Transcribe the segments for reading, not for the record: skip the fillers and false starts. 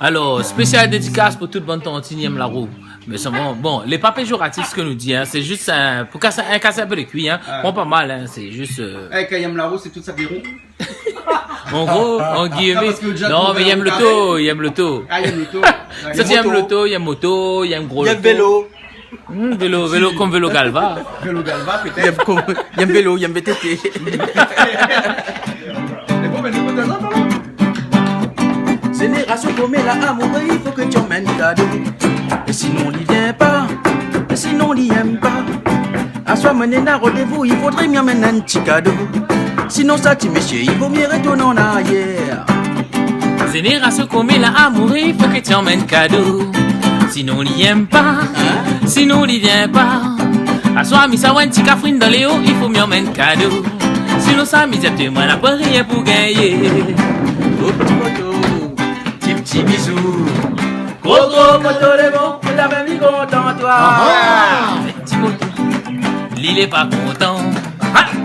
Alors, spéciale dédicace pour toute bonne tontine, la roue. Mais c'est bon, les pas péjoratifs, ce que nous dit, hein, c'est juste pour casser un peu les cuits, hein. Bon, pas mal, hein, c'est juste, Quand il aime la roue, c'est tout ça verrou. En gros, en guillemets. Non, mais il aime le taux, il aime le taux. Ah, il aime le taux. Ça, il aime le taux, il aime moto, il aime gros. Il aime vélo. Vélo comme vélo Galva. Vélo Galva, peut-être. Il aime vélo, il aime VTT. Mais bon, mais nous, de temps en temps, Génération comme la amoureux, il faut que tu emmènes cadeau. Et sinon, il vient pas. Et sinon, il aime pas. À soi, mener un rendez-vous, il faudrait m'y amener un petit cadeau. Sinon, ça, tu monsieur, il vaut mieux retourner en arrière. Génération comme la amoureux, il faut que tu emmènes cadeau. Sinon, il aime pas. Sinon, il vient pas. À soi, mi sa un petit cafrine dans les hauts, il faut m'y emmèner cadeau. Sinon, ça, mi dit, moi, la pas rien pour gagner. Oh, petit moto, petit bisou. Gros moto, les bons, la même vie content, toi. Petit moto, l'île est pas content.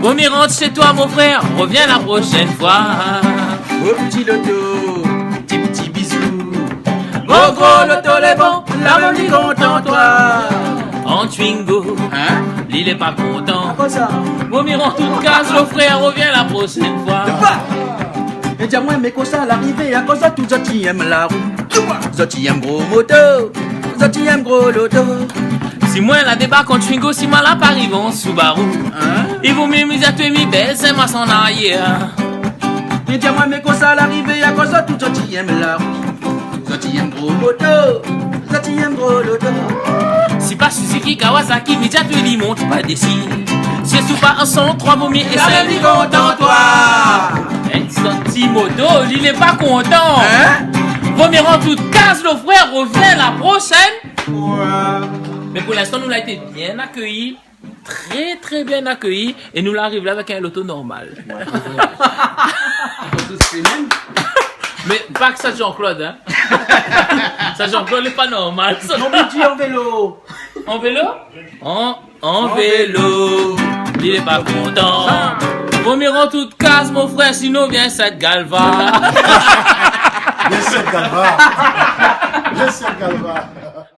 Vaut mieux rentre chez toi, mon frère, reviens la prochaine fois. Oh, petit loto, petit bisou. Gros loto, les bons, La même vie content, toi. en Twingo, Hein? l'île est pas content. Quoi ça? Vaut mieux rentre toute case, le frère, reviens la prochaine fois. Et dis-moi, mais quand ça l'arrivée, à cause de tout ça, tu aimes la roue. Ça, tu aimes gros moto. Ça, tu aimes gros loto. Si moi la débarque en Twingo, si moi la pas arrive en Subaru. Hein? Il vaut mieux miser à toi, mi belle, c'est moi son arrière. Et dis-moi, mais quand ça l'arrivée, à cause de tout ça, tu aimes la roue. Ça, tu aimes gros moto. Ça, tu aimes gros loto. Si pas Suzuki, Kawasaki, mi à toi, il monte pas d'ici. Si c'est pas un son, trois vaut mieux et La c'est même vie content, toi. Son petit moto, il est pas content. Hein? Vaut mieux rendre toute case, le frère, reviens la prochaine. ouais. Mais pour l'instant, nous l'a été bien accueilli. Très très bien accueilli. Et nous l'arrive là avec un loto normal. Mais pas que ça Jean-Claude, hein. Ça Jean-Claude n'est pas normal. Ça. Non, mais tu es en vélo. En vélo? En vélo. Il est pas content. Vaut mieux rendre toute case, mon frère, sinon vient cette galva. Bien sûr, Galva. Bien sûr, Galva.